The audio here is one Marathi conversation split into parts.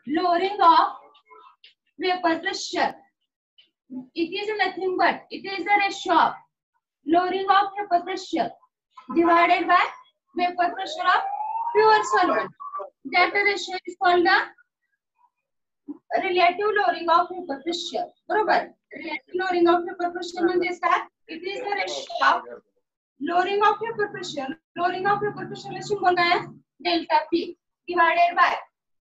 lowering of vapor pressure. It is nothing but it is the ratio of lowering of vapor pressure divided by vapor pressure of pure solvent. That ratio is called the relative lowering of vapor pressure. बरोबर? Relative lowering of vapor pressure म्हणजे काय? It is the ratio of lowering of vapor pressure. Lowering of vapor pressure symbol काय आहे? Delta P divided by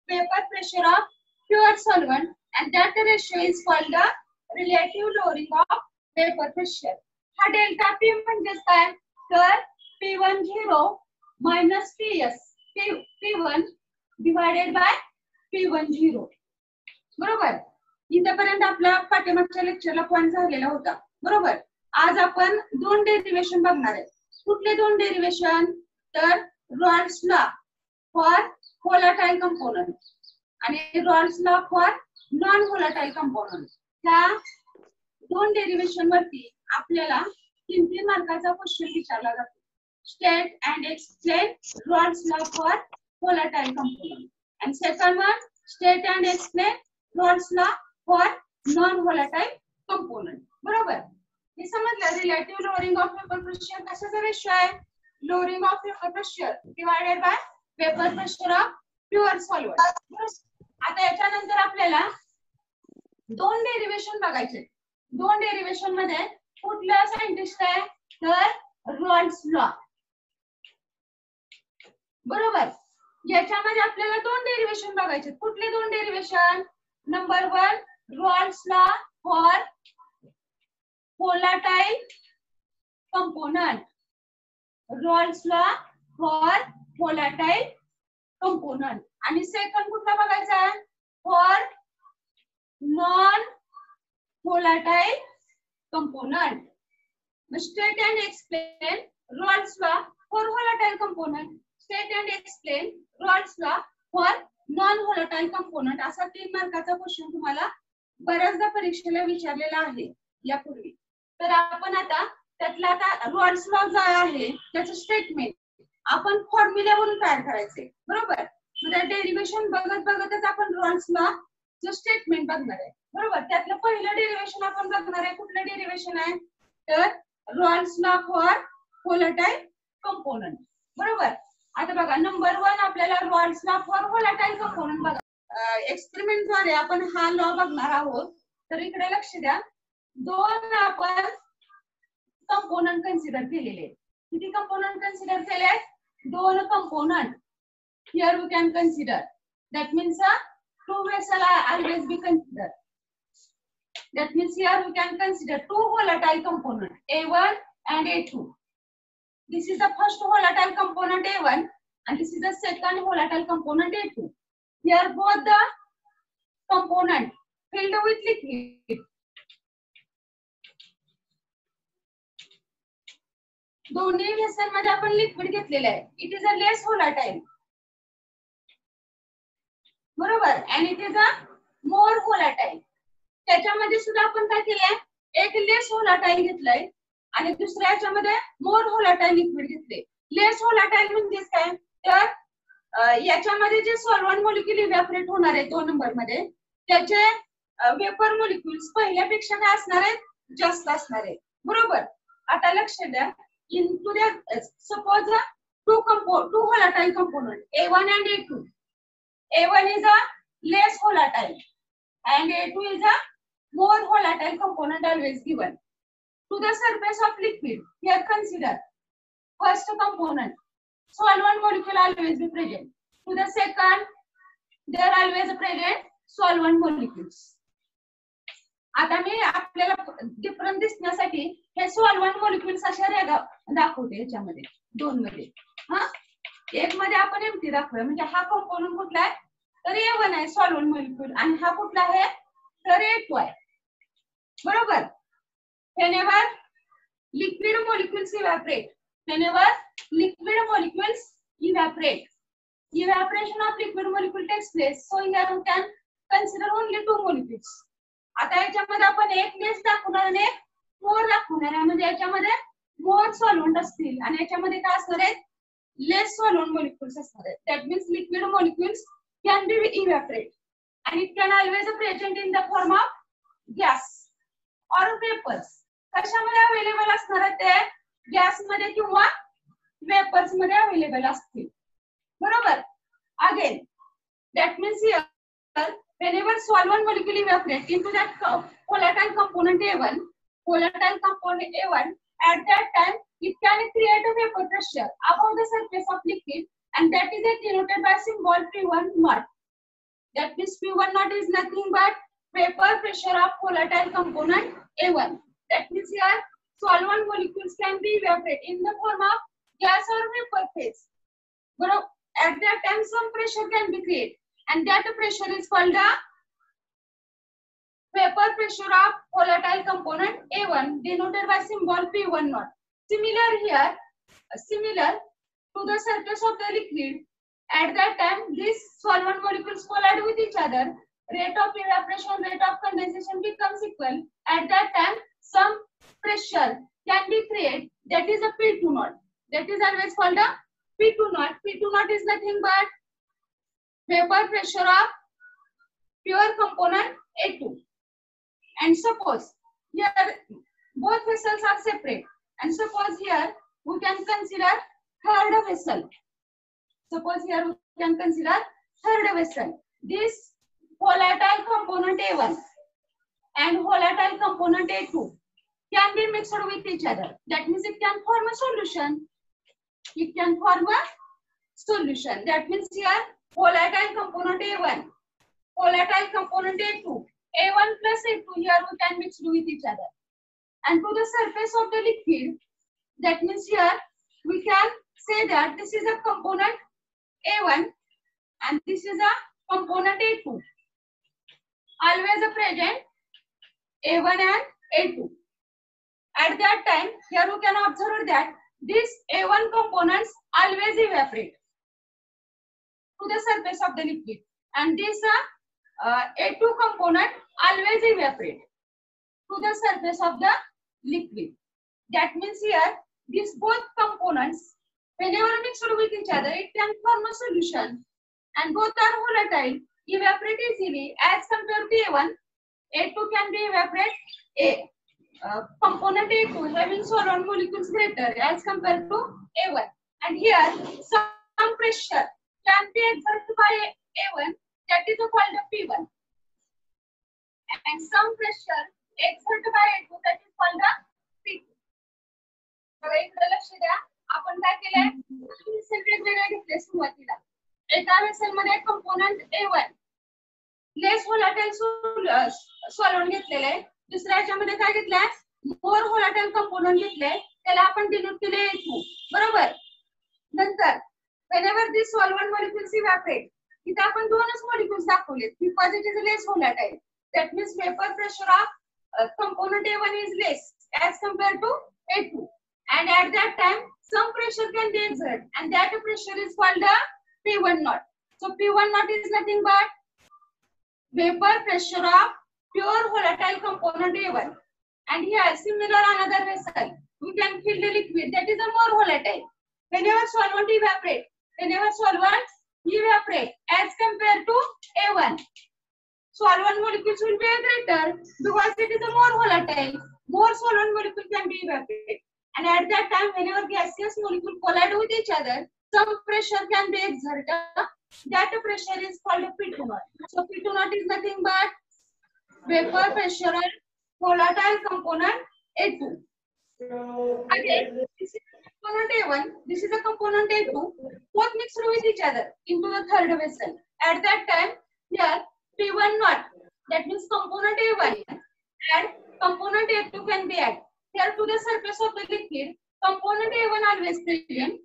vapor pressure of pure solvent, and that ratio is called the relative lowering of vapor pressure. हा delta P म्हणजे काय? तर P10 minus P1 divided by P10. बरोबर? इथपर्यंत आपल्या पाठीमागच्या लेक्चरला पॉइंट झालेला होता. बरोबर? आज आपण दोन डेरिवेशन बघणार आहे. कुठले दोन डेरिवेशन? तर Raoult's law for volatile component आणि Raoult's law for non volatile component. त्या दोन डेरिवेशन वरती आपल्याला 3 मार्काचा क्वेश्चन विचारला जातो. State and explain Raoult's law for volatile component, and second one, state and explain Rolle's law for non-volatile component. बरोबर? हे समजलं. Relative lowering of vapour pressure कशाचा रेशो आहे? Lowering of vapour pressure divided by vapour pressure of pure solvent. आता याच्यानंतर आपल्याला दोन डेरिवेशन बघायचे. दोन डेरिवेशन मध्ये कुठला सायंटिस्ट आहे? तर रॉल्स लॉ. बरोबर? याच्यामध्ये आपल्याला दोन डेरिवेशन बघायचे. कुठले दोन derivation? Number 1, Raoult's law for volatile component. Raoult's law for volatile component. आणि सेकंड कुठला बघायचा आहे? For non volatile component. State and explain Raoult's law for volatile component. State and explain Raoult's law for non volatile component. असा 3 मार्काचा क्वेश्चन तुम्हाला बऱ्याचदा परीक्षेला विचारलेला आहे यापूर्वी. तर आपण आता त्यातला आता रॉल्स लॉ जो आहे त्याचं स्टेटमेंट आपण फॉर्म्युल्यावरून तयार करायचे. बरोबर? म्हणजे डेरिवेशन बघतच आपण रॉल्स लॉ जो स्टेटमेंट बघणार आहे. बरोबर? त्यातलं पहिलं डेरिवेशन आपण बघणार आहे. कुठलं डेरिवेशन आहे? तर Raoult's law for volatile component. बरोबर? आता बघा, नंबर 1 आपल्याला Rawls law for volatile component बघा. एक्सपेरिमेंट द्वारे आपण हा लॉ बघणार आहोत. तर इकडे लक्ष द्या. दोन आपण कंपोनंट कन्सिडर केलेले. किती कंपोनंट कन्सिडर केले? 2 component. Here we can consider. That means 2 vessel always be considered. That means here we can consider 2 volatile component, A1 and A2. This is the first volatile component A1 and this is the second volatile component A2. Here both the component filled with liquid. दोन्ही वेसल मध्ये आपण लिक्विड घेतलेले आहे. It is a less volatile. बरोबर? and it is a more volatile. त्याच्यामध्ये सुद्धा आपण काय केलंय? एक लेस व्होलाटाइल घेतलंय आणि दुसऱ्या याच्यामध्ये मोर व्होलाटाइल लिक्विड घेतले. लेस व्होलाटाइल म्हणजे काय? तर याच्यामध्ये जे सॉल्व्हंट मॉलिक्यूल इव्हॅपोरेट होणार आहे 2 नंबर मध्ये त्याचे वेपर मॉलिक्यूल्स पहिल्यापेक्षा काय असणार आहेत? जास्त असणार आहे. बरोबर? आता लक्ष द्या. into the suppose 2 volatile component A1 and A2. A1 is a less volatile and A2 is a more volatile component always given. To the surface of liquid, here consider first component, solvent molecule always be present. To the second, there always present solvent molecules. आता मी आपल्याला डिफरन्स दिसण्यासाठी हे सॉल्व्हंट मॉलिक्युल्स अशा रेगा दाखवते याच्यामध्ये 2 मध्ये. हा, एक मध्ये आपण एम्प्टी दाखवूया. म्हणजे हा कंपोनंट कुठला आहे? तर A1 आहे सॉल्व्हंट मॉलिक्यूल आणि हा कुठला आहे? तर A2 आहे. बरोबर? whenever liquid molecules evaporate, whenever liquid molecules evaporate, evaporation of liquid molecule takes place. So here we can consider only 2 molecules. आता याच्यामध्ये आपण एक लेस दाखवणार आणि एक मोर दाखवणार आहे. म्हणजे याच्यामध्ये मोर सॉल्व्हंट असतील आणि याच्यामध्ये काय असणार आहे? लेस सॉल्व्हंट मॉलिक्युल्स असणार आहेत. That means liquid molecules can be evaporate. and it can always present in the form of gas or vapors. कशामध्ये अवेलेबल असणार ते गॅस मध्ये किंवा वेपर्स मध्ये अवेलेबल असतील. बरोबर. Again that means here whenever solvent molecule evaporate into that volatile component A1, at that time it can create a vapor pressure above the surface of liquid, and that is denoted by symbol P1 naught. That means P1 naught is nothing but vapor pressure of volatile component A1. That means here solvent molecules can be evaporated in the form of gas or vapor phase. But at that time some pressure can be created, and that pressure is called the vapor pressure of volatile component A1, denoted by symbol P1 naught. Similar here, similar to the surface of the liquid, at that time these solvent molecules collide with each other. Rate of evaporation, rate of condensation becomes equal. At that time some pressure can be created, that is a P2 naught. That is always called a P2 naught. P2 naught is nothing but vapor pressure of pure component A2. And suppose here both vessels are separate, and suppose here we can consider third vessel. Suppose here we can consider third vessel. This volatile component A1 and volatile component A2 can be mixed with each other. That means it can form a solution. It can form a solution. That means here volatile component A1, volatile component A2, A1 plus A2 here we can mix with each other. And to the surface of the liquid, that means here we can say that this is a component A1 and this is a component A2. Always a present A1 and A2. At that time, here you can observe that these A1 components always evaporate to the surface of the liquid, and this A2 component always evaporate to the surface of the liquid. That means here these both components, whenever mixed with each other, it can form a solution, and both are volatile, evaporate easily as compared to A1. A2 can be evaporate component A2 having solvent molecules greater as compared to A1. And here some pressure can be exerted by A1, that is called a P1. And some pressure exerted by A2, that is called a P2. बघा इकडे लक्ष द्या. आपण काय केलंय, वेसल वेगवेगळे घेतले सुरुवातीला. एका वेसल मध्ये कंपोनेंट A1 लेस व्होलाटाइल सॉल्व्हेंट घेतलेले आहे. दुसऱ्या ह्याच्यामध्ये काय घेतलंय, मोर व्होलाटाइल कंपोनेंट घेतले, त्याला आपण डिनोट केले A2. बरोबर. नंतर whenever this solvent molecules evaporate, इथे आपण दोनच molecules दाखवलेत, because it is less volatile. That means vapor pressure of component A1 is less as compared to A2. And at that time, some pressure can be exerted, and that pressure is called the P1 naught. So P1 naught is nothing but vapor pressure of pure volatile component A1. And here, similar another vessel, we can fill the liquid that is a more volatile. Whenever solvent evaporate as compared to A1, solvent molecules will be greater because it is a more volatile. More solvent molecule can be evaporated. And at that time, whenever gaseous molecules collide with each other, some pressure can be exerted. That pressure is called P2 naught. So P2 naught is nothing but vapor pressure of volatile component A2. Again, this is a component A1, this is a component A2, both mixed with each other into the third vessel. At that time, here P1 naught, that means component A1 and component A2 can be added. Here to the surface of the liquid, component A1 always present,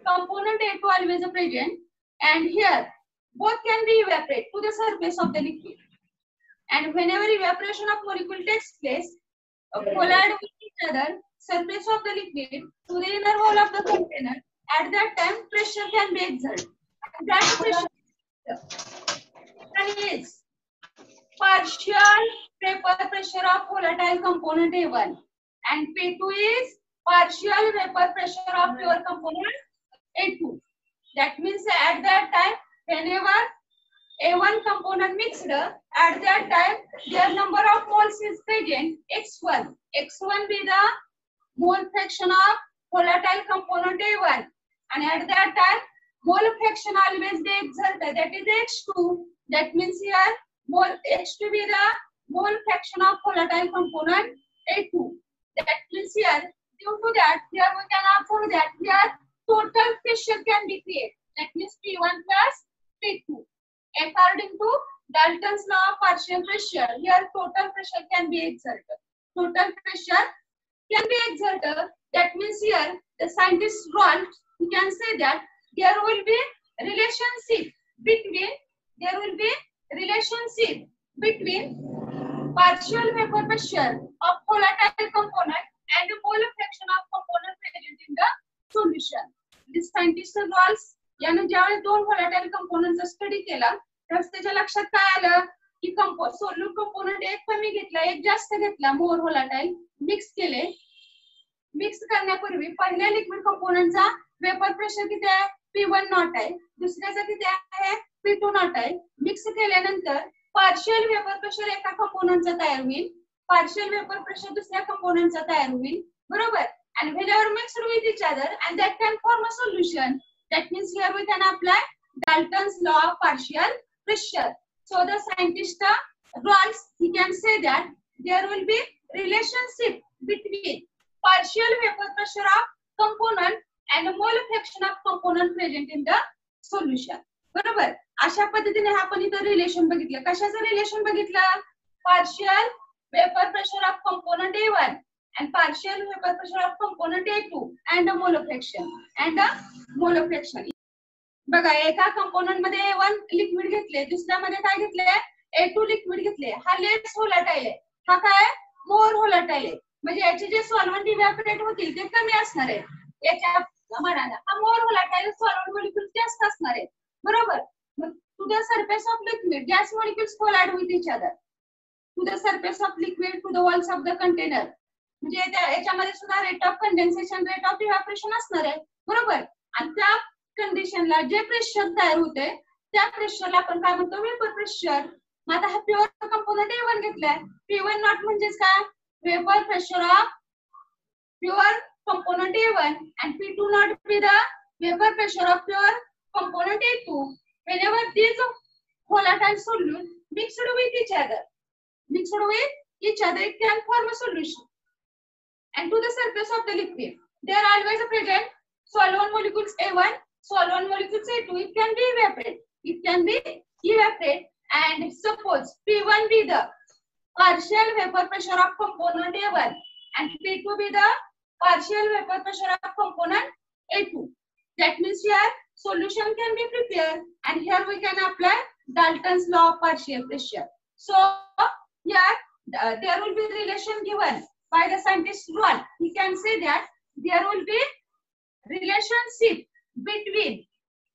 component A2 always present, and here both can be evaporated to the surface of the liquid. And whenever evaporation of molecule takes place, collide with each other, surface of the liquid to the inner wall of the container, at that time pressure can be exerted. And that pressure is partial vapor pressure of volatile component A1, and P2 is partial vapor pressure of pure component A2. That means at that time, whenever A1 component mixed, at that time their number of moles is present X1. X1 be the mole fraction of volatile component A1, and at that time mole fraction always be exerted, that is X2. That means here mole X2 be the mole fraction of volatile component A2. That means here, due to that, here we can observe that here total pressure can be created. That means P1 plus P2. According to Dalton's law of partial pressure, here total pressure can be exerted. Total pressure can be exerted. That means here the scientist wrote, we can say that there will be relationship between partial vapor pressure of volatile component and mole fraction of component present in the solution. This scientist rules याने ज्यावेळेस दोन volatile components स्टडी केला तर त्याच्या लक्षात काय आलं की सोल्यूट कंपोनेंट एक कमी घेतला एक जास्त घेतला मोर volatile मिक्स केले. मिक्स करण्यापूर्वी पहिल्या लिक्विड कंपोनेंटचा वेपर प्रेशर किती आहे P1 नॉट आहे, दुसऱ्याचा किती आहे P2 नॉट आहे. मिक्स केल्यानंतर पार्शियल वेपर प्रेशर एका कंपोनेंटचा तयार होईल, पार्शियल वेपर प्रेशर दुसऱ्या कंपोनेंटचा तयार होईल, बरोबर. And whenever mixed with each other and that can form a solution. That means here we can apply Dalton's law of partial pressure. So the scientist rules, he can say that there will be relationship between partial vapor pressure of component and mole fraction of component present in the solution. बरोबर. अशा पद्धतीने आपण इथं रिलेशन बघितलं. कशाचं रिलेशन बघितलं? Partial vapour pressure of component A1 and partial vapor pressure of component A2 and a mole fraction. बघा एका कंपोनेंट मध्ये A1 लिक्विड घेतले, दुसऱ्यामध्ये काय घेतले A2 लिक्विड घेतले. हा लेस व्होलाटाईल आहे, हा काय मोर व्होलाटाईल आहे. म्हणजे याचे जे सॉल्व्हेंट इव्हॅपोरेट होतील ते कमी असणार आहे. याच्या मानाने हा मोर व्होलाटाईल सॉल्व्हेंट मॉलिक्युल्स जास्त असणार आहे, बरोबर. मग to the surface of liquid gas molecules collide with each other. To the surface of liquid to the walls of the container. म्हणजे याच्यामध्ये सुद्धा rate of condensation rate of evaporation असणार आहे, बरोबर. आणि त्या कंडिशनला जे प्रेशर तयार होते त्या प्रेशरला आपण काय म्हणतो वेपर प्रेशर. मग आता हा प्युअर कंपोनेंट A1 घेतलाय. P1 नॉट म्हणजेच काय vapour pressure of pure component A1 and P2 not be the vapor pressure of pure component A2. Whenever these volatile solute mixed with each other, it can form a solution. And to the surface of the liquid, there are always present solvent molecules A1, solvent molecules A2. It can be evaporate. And suppose P1 be the partial vapor pressure of component A1 and P2 be the partial vapor pressure of component A2. That means here solution can be prepared and here we can apply Dalton's law of partial pressure. So here there will be relation given by the scientist rule. He can say that there will be relationship between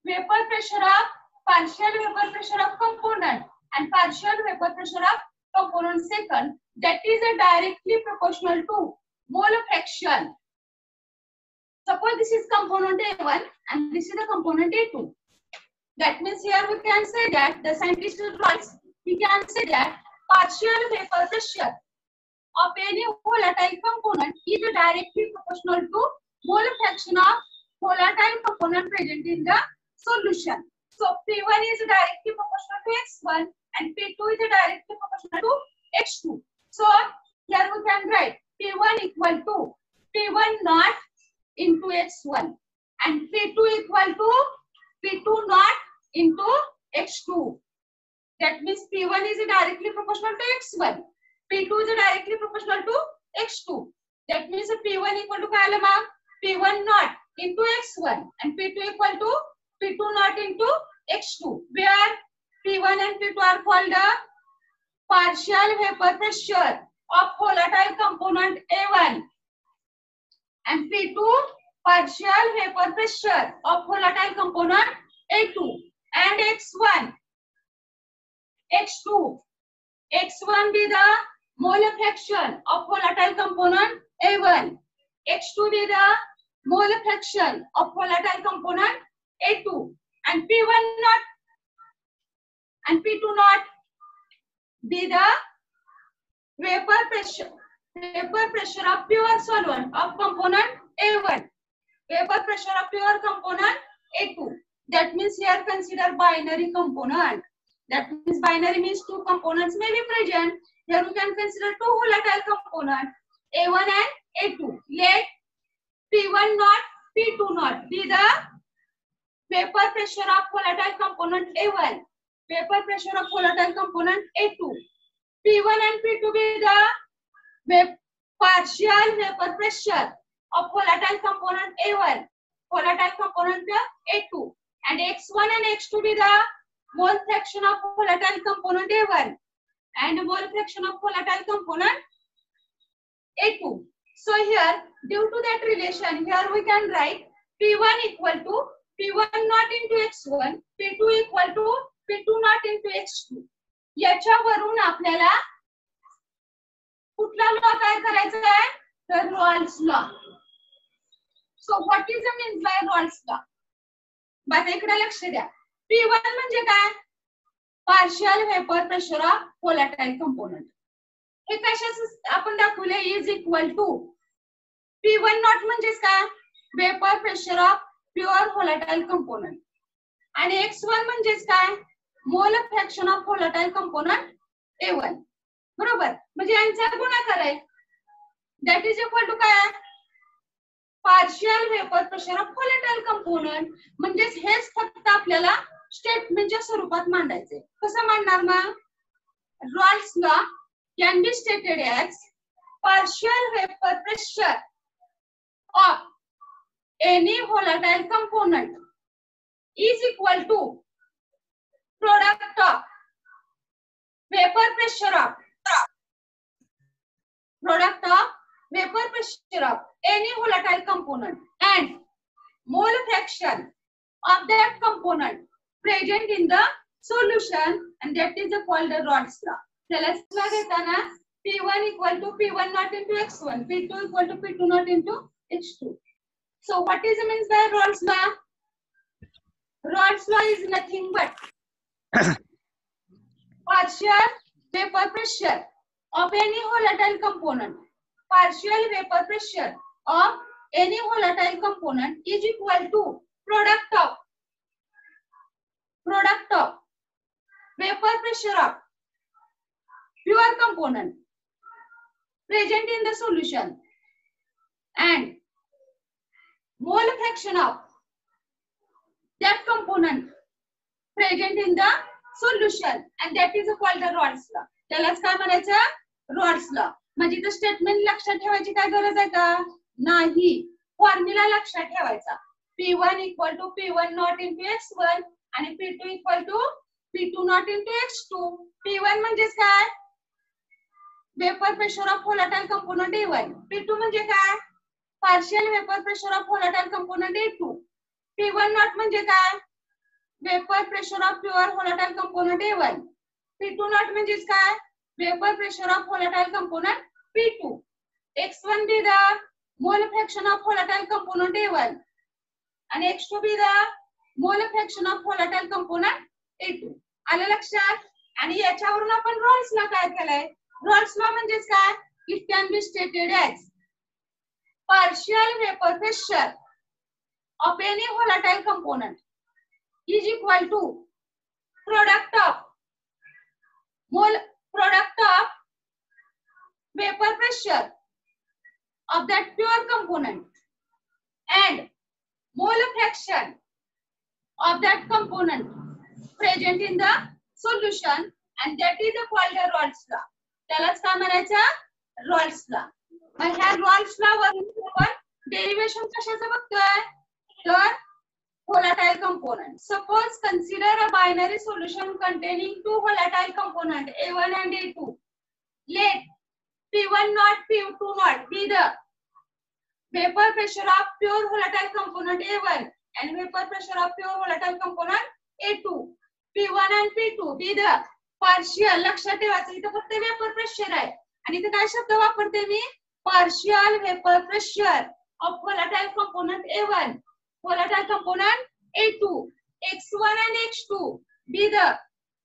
vapor pressure of partial vapor pressure of component and partial vapor pressure of component second. That is directly proportional to mole fraction. Suppose this is component A1 and this is the component A2. That means here we can say that the scientist rules, he can say that partial vapor pressure of any volatile component is directly proportional to mole fraction of volatile component present in the solution. So P1 is directly proportional to X1 and P2 is directly proportional to X2. So here we can write P1 equal to P1 naught into X1 and P2 equal to P2 naught into X2. That means P1 is directly proportional to X1, P2 is directly proportional to X2. That means P1 equal to काय आलं मग P1 naught into X1 and P2 equal to P2 naught into X2, where P1 and P2 are called the partial vapor pressure of volatile component A1 and P2 partial vapor pressure of volatile component A2 and X1. X1 be the mole fraction of volatile component A1. X2 be the mole fraction of volatile component A2 and P1 not and P2 naught. Be the vapor pressure of pure solvent of component A1. Vapor pressure of pure component A2. That means here consider binary component. That means binary means two components may be present. Here we can consider two volatile components A1 and A2. Let P1 naught, P2 naught be the vapor pressure of volatile component A1. Vapor pressure of volatile component A2. P1 and P2 be the partial vapor pressure of volatile component A1, volatile component A2, and X1 and X2 be the mole fraction of volatile component A1 and mole fraction of volatile component A2. So here, due to that relation, here we can write P1 equal to P1 naught into X1, P2 equal to P2 naught into X2. याच्यावरून आपल्याला कुठला लॉ काय करायचा आहे तर Raoult's law. So what is the means by Raoult's law. बघा इकडे लक्ष द्या. P1 म्हणजे काय partial vapour pressure of volatile component. हे कशाचं आपण दाखवले is equal to P1 naught म्हणजे काय vapour pressure of pure volatile component आणि X1 म्हणजे काय मोल fraction of volatile component A1. बरोबर म्हणजे यांचा गुणाकार आहे. दॅट इज इक्वल टू काय partial vapour pressure of volatile component. म्हणजे हेच फक्त आपल्याला स्टेटमेंटच्या स्वरूपात मांडायचे. कसं मांडणार मग Raoult's law can be stated as partial vapour pressure of any volatile component is equal to product of vapor pressure of any volatile component and mole fraction of that component present in the solution, and that is called the Rahl's law. त्याला ला घेताना P1 equal to P1 naught into X1, P2 equal to P2 naught into X2. So what is means by Rahl's law? Rahl's law is nothing but partial vapor pressure of any volatile component. Partial vapor pressure of any volatile component is equal to product of vapor pressure of pure component present in the solution and mole fraction of that component present in the solution, and that is called the Rahl's law. त्यालाच काय म्हणायचं Rahl's law. म्हणजे ते स्टेटमेंट लक्षात ठेवायची काय गरज आहे का नाही. फॉर्म्युला लक्षात ठेवायचा. P1 equal to P1 naught into X1 आणि P2 equal to P2 naught into X2. P1 म्हणजे काय vapour pressure of volatile component A1. P2 म्हणजे काय partial vapour pressure of volatile component A2. P1 naught म्हणजे काय vapour pressure of pure volatile component A1. P2 naught म्हणजे काय vapour pressure of volatile component P2. X1 be the mole fraction of volatile component A1 आणि X2 be the mole fraction of volatile component A2. आलं लक्षात. आणि याच्यावरून आपण रॉल्स लॉ काय केलाय रॉल्स लॉ म्हणजे काय it can be stated as partial vapour pressure of any volatile component is equal to product of vapor pressure of that pure component and mole fraction of that component present in the solution, and that is called the Rahl's law. त्यालाच काय म्हणायचं Rahl's law. मग ह्या Rahl's law वरून आपण डेरिवेशन कशाचं बघतोय तर volatile component. Suppose consider a binary solution containing two volatile components A1 and A2. Let P1 naught P2 naught be the vapor pressure of pure volatile component A1 and vapor pressure of pure volatile component A2. P1 and P2 be the partial. लक्षात ठेवायचं इथं फक्त वेपर प्रेशर आहे आणि इथं काय शब्द वापरते मी partial vapor pressure of volatile component A1. Volatile component A2. X1 and X2 be the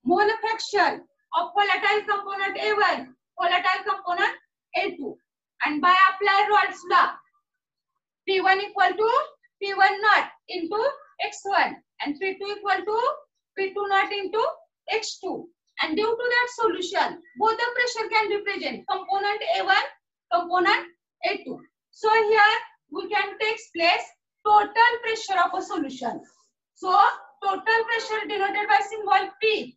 mole fraction of volatile component A1, volatile component A2, and by apply Raoult's law, P1 equal to P1 naught into X1 and P2 equal to P2 naught into X2, and due to that solution both the pressure can represent component A1, component A2. So here we can take place total pressure of a solution. So total pressure denoted by symbol P.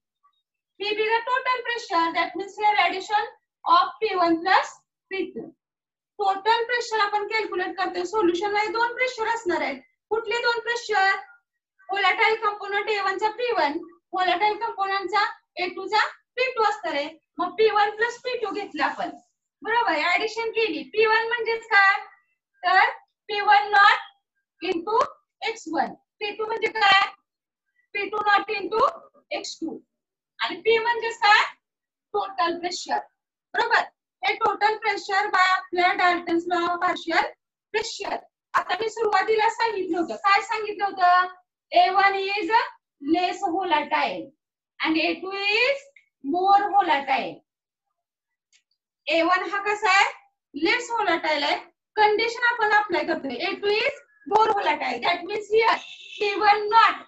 P be the total pressure, that means here addition of P1 plus P2. Total pressure आपण कॅल्क्युलेट करतोय. सोल्युशन मध्ये दोन प्रेशर असणार आहेत. कुठले दोन प्रेशर? व्होलाटाइल कंपोनेंट A1 चा P1, व्होलाटाइल कंपोनेंट चा A2 चा P2 असणार आहे. मग P1 plus P2 घेतलं आपण, बरोबर. ऍडिशन केली. P1 म्हणजेच काय? तर P1 naught into X1, P2 म्हणजे काय? P2 नॉट इंटू X2, आणि P म्हणजेच काय? टोटल प्रेशर, बरोबर. हे टोटल प्रेशर बाय आपल्या Dalton's law of partial pressure. आता मी सुरुवातीला सांगितलं होतं, काय सांगितलं होतं? A1 is less volatile and A2 is more volatile. A1 हा कसा आहे? लेस व्होलाटाइल आहे. कंडिशन आपण अप्लाय करतोय. A2 is more volatile. That means here P1 naught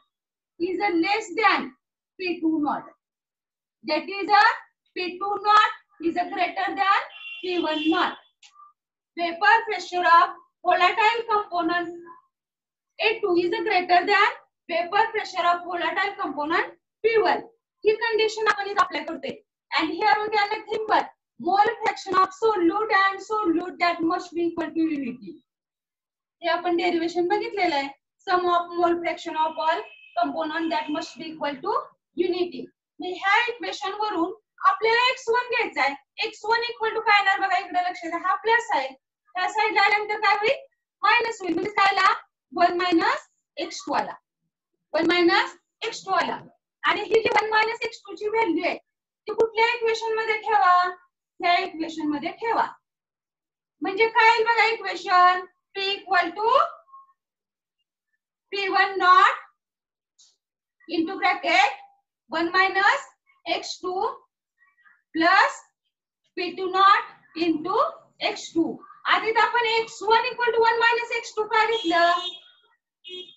is a less than P2 naught. That is a P2 naught is a greater than P1 naught. Vapor pressure of volatile component A2 is a greater than vapor pressure of volatile component P1. He condition आपण इथे अप्लाय करतोय. And here we can nothing but mole fraction of solute and solute that must be equal to unity. हे आपण डेरिवेशन बघितलेलं आहे. Sum of mole fraction of all component that must be equal to unity. मी ह्या इक्वेशन वरून आपल्याला X1 घ्यायचा आहे. X1 इक्वल टू काय येणार बघा, इकडे लक्ष द्या. हा प्लस आहे, त्या साइडला आल्यानंतर काय होईल? मायनस होईल. म्हणजे काय आला? 1 मायनस X2 आला, 1 मायनस X2 आला. आणि ही जी 1 मायनस X2 ची व्हॅल्यू आहे ती कुठल्या इक्वेशन मध्ये ठेवा? ह्या इक्वेशन मध्ये ठेवा. म्हणजे काय येईल बघा equation? P equal to P1 naught into bracket 1 minus X2 plus P2 naught into X2. आधी आपण X1 equal to 1 minus X2 काय घेतलं?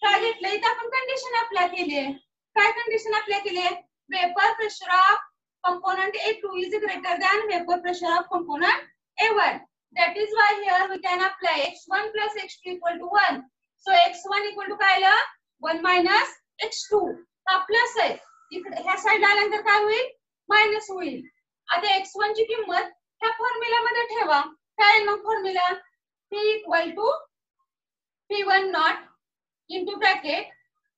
काय घेतलं? इथं आपण कंडिशन अप्लाय केली. काय कंडिशन अप्लाय केली? Vapour pressure of component A2 is greater than vapor pressure of component A1. That is why here we can apply X1 plus X2 equal to 1. So X1 equal to काय आलं? 1 minus X2. हा प्लस आहे, इकडे ह्या साइडला आल्यानंतर काय होईल? मायनस होईल. आता X1 ची किंमत ह्या फॉर्म्युला मध्ये ठेवा. काय मग formula? P equal to P1 naught into bracket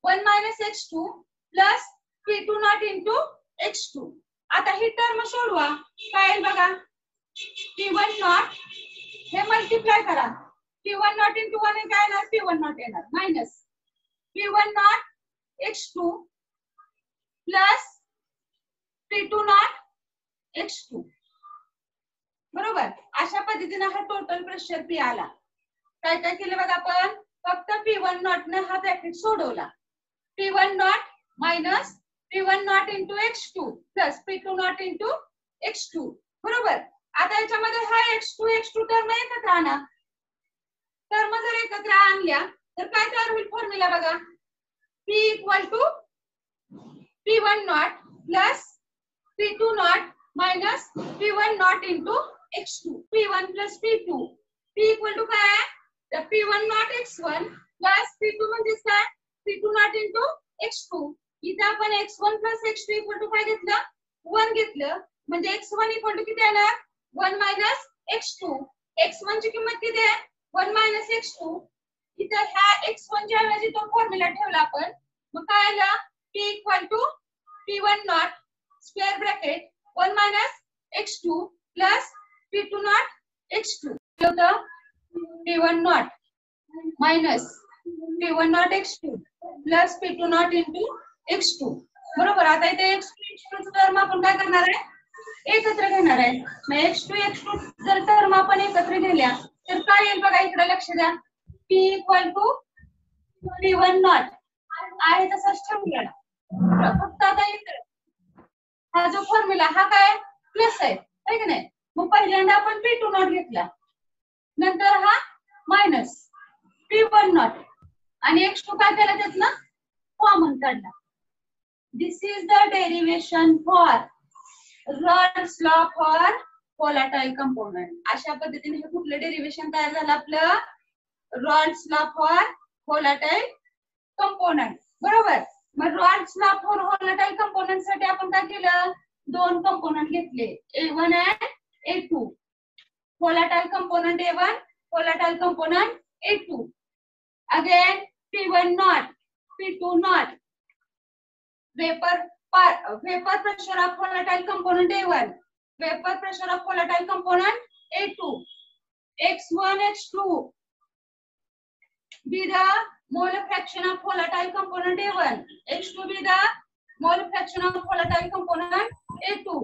1 minus X2 plus P2 naught into X2. आता ही टर्म सोडवा. काय बघा? P1 naught हे मल्टिप्लाय करा. P1 naught into 1 काय येणार? P1 naught येणार minus P1 naught X2 plus P2 naught X2, बरोबर. अशा पद्धतीने हा टोटल प्रेशर P आला. काय काय केलं बघा आपण? फक्त P1 naught ने हा ब्रॅकेट सोडवला. P1 naught minus P1 naught into X2 plus P2 naught into X2, बरोबर. आता याच्यामध्ये हा X2 टर्म एकत्र आणा. टर्म जर एकत्र आणल्या तर काय तयार होईल फॉर्म्युला बघा? P equal to P1 naught plus P2 naught minus P1 naught into X2. P1 plus P2. P equal to काय आहे? तर P1 naught X1 plus P2 म्हणजे काय? P2 naught into X2. इथे आपण X1 plus X2 equal to काय घेतलं? 1 घेतलं. म्हणजे X1 इक्वल टू किती येणार? 1 minus X2. X1 ची किंमत किती आहे? 1 minus X2. इथे ह्या X1 च्या ऐवजी तो फॉर्म्युला ठेवला आपण. मग काय आलं? P equal to P1 naught square bracket 1 minus X2 plus P2 naught X2. होतं P1 naught minus P1 naught X2 plus P2 naught into X2, बरोबर. आता इथे X2 टर्म आपण काय करणार आहे? एकत्र घेणार आहे. मग X2 जर टर्म आपण एकत्र घेतल्या तर काय येईल बघा, इकडे लक्ष द्या. P equal to P1 naught आहे तसंच ठेवूया. फक्त आता इथे फॉर्म्युला हा काय प्लस आहे की नाही. मग पहिल्यांदा आपण P2 नॉट घेतला, नंतर हा मायनस P1 नॉट आणि x2 काय केला त्यातनं कॉमन काढला. This is the derivation for Raoult's law for volatile component. अशा पद्धतीने हे कुठलं डेरिवेशन तयार झालं आपलं Raoult's law for volatile component. बरोबर. मग Raoult's law for volatile component साठी आपण काय केलं, दोन कंपोनंट घेतले A1 and A2. Volatile component A1, volatile component A2. Again P1 naught, P2 naught. vapor pressure of volatile component A1, vapor pressure of volatile component A2. X1, X2 be the mole fraction of volatile component A1, X2 be the mole fraction of volatile component A2,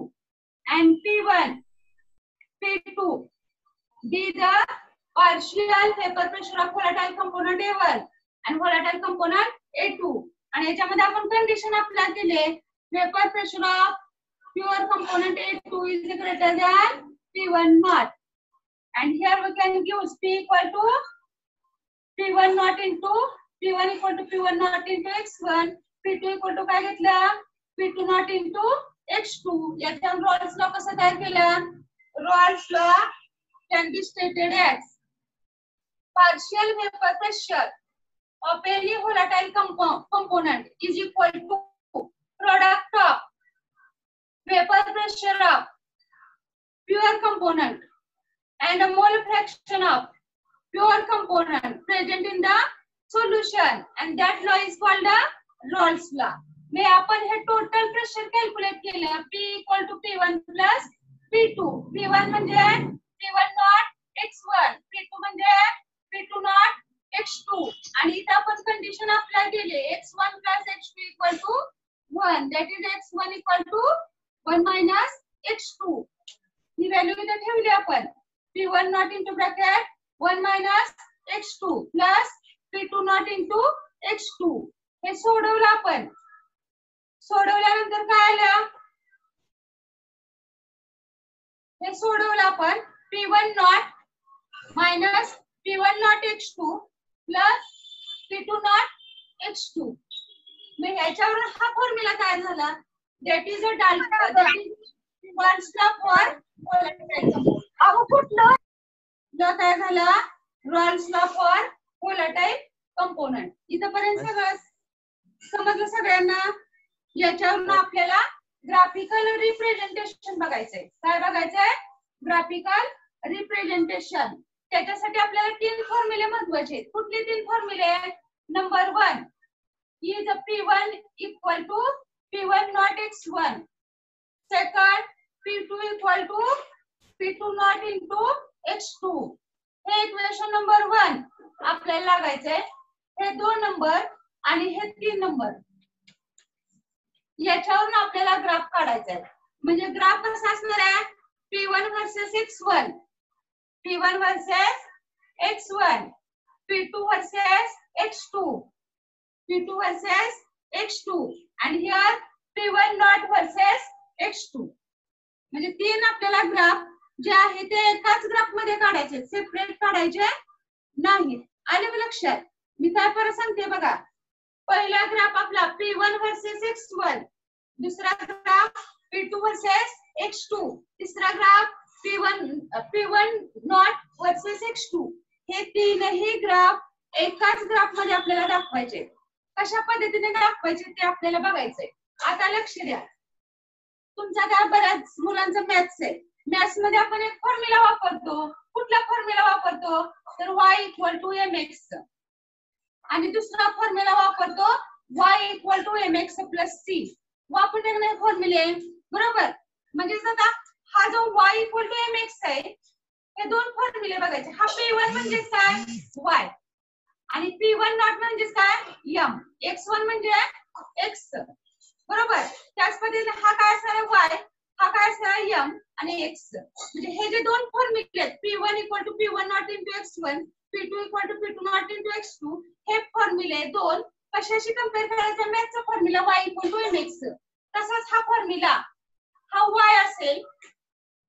and P1, P2 be the partial vapor pressure of volatile component A1 and volatile component A2. आणि याच्यामध्ये आपण कंडिशन अप्लाय केले, vapour pressure of pure component A2 is greater than P1 naught, and here we can use P equal to P1 naught into P1 equal to P1 naught into X1, P2 equal to काय घेतलं P2 naught into X2. याच्या रॉल्स लॉ कसं तयार केलं, Rawls law can be stated as partial vapor pressure of any volatile component is equal to product of vapor pressure of pure component and a mole fraction of pure component present in the solution, and that law is called the Rolle's law. मे आपण हे टोटल प्रेशर कॅल्क्युलेट केलं P equal to P1 plus P2. P1 म्हणजे P1 naught X1, P2 म्हणजे P2 naught X2, आणि इथं आपण कंडिशन अप्लाय केले X1 plus X2 equal to 1, that is X1 equal to 1 minus X2. He value इथे ठेवली आपण P1 naught into bracket 1 minus X2 plus P2 naught into X2. हे सोडवलं आपण. सोडवल्यानंतर काय आलं, हे सोडवलं आपण P1 naught minus P1 naught X2 plus P2 naught X2. मग ह्याच्यावर हा फॉर्म्युला काय झाला, that is a delta, that is Rolle's law for volatile component. अहो कुठलं लॉ काय झाला, Rolle's law for volatile component. इथपर्यंत सगळं समजलं सगळ्यांना. याच्यावरून आपल्याला ग्राफिकल रिप्रेझेंटेशन बघायचंय. काय बघायचंय, ग्राफिकल रिप्रेझेंटेशन. त्याच्यासाठी आपल्याला तीन फॉर्म्युले महत्वाचे आहेत. कुठले तीन फॉर्म्युले, number 1 is P1 equal to P1 naught X1, second P2 equal to P2 naught into X2. हे इक्वेशन नंबर 1 आपल्याला लागायचंय. हे 2 नंबर आणि हे 3 नंबर, याच्यावरून आपल्याला ग्राफ काढायचा आहे. म्हणजे ग्राफ कसा असणार आहे, P1 versus X1, P1 versus X1, P2 versus X2, P2 versus X2, and here P1 naught versus X2. म्हणजे तीन आपल्याला ग्राफ जे आहे ते एकाच ग्राफ मध्ये काढायचे, सेपरेट काढायचे नाही. आले का लक्षात? मी काय परत सांगते बघा. पहिला ग्राफ आपला P1 वर्सेस X1, दुसरा ग्राफ P2 वर्सेस X2, तिसरा graph P1 naught versus X2. हे तीनही ग्राफ एकाच ग्राफ मध्ये आपल्याला दाखवायचे. कशा पद्धतीने दाखवायचे ते आपल्याला बघायचंय. आता लक्ष द्या, तुमचा काय बऱ्याच मुलांचा मॅथ्स आहे. मॅथ्स मध्ये आपण एक फॉर्म्युला वापरतो. कुठला फॉर्म्युला वापरतो, तर y इक्वल टू mx, आणि दुसरा फॉर्म्युला वापरतो y equal to mx plus c. वापरले नाही फॉर्म्युले, बरोबर. म्हणजे आता हा जो y इक्वल टू mx आहे, हे दोन फॉर्म्युले बघायचे. हा P1 म्हणजे काय, y, आणि P1 नॉट म्हणजे काय, m. x1 म्हणजे x, बरोबर. त्याच पद्धतीने हा काय असणार y, हा काय असणार m आणि x. म्हणजे हे जे दोन फॉर्म्युले आहेत, P1 equal to P1 naught into x1, P2 equal to P2 naught into x2, हे फॉर्म्युले दोन कशाशी कंपेअर करायचा, मॅथचा formula y equal to mx. तसाच हा फॉर्म्युला हा y असेल,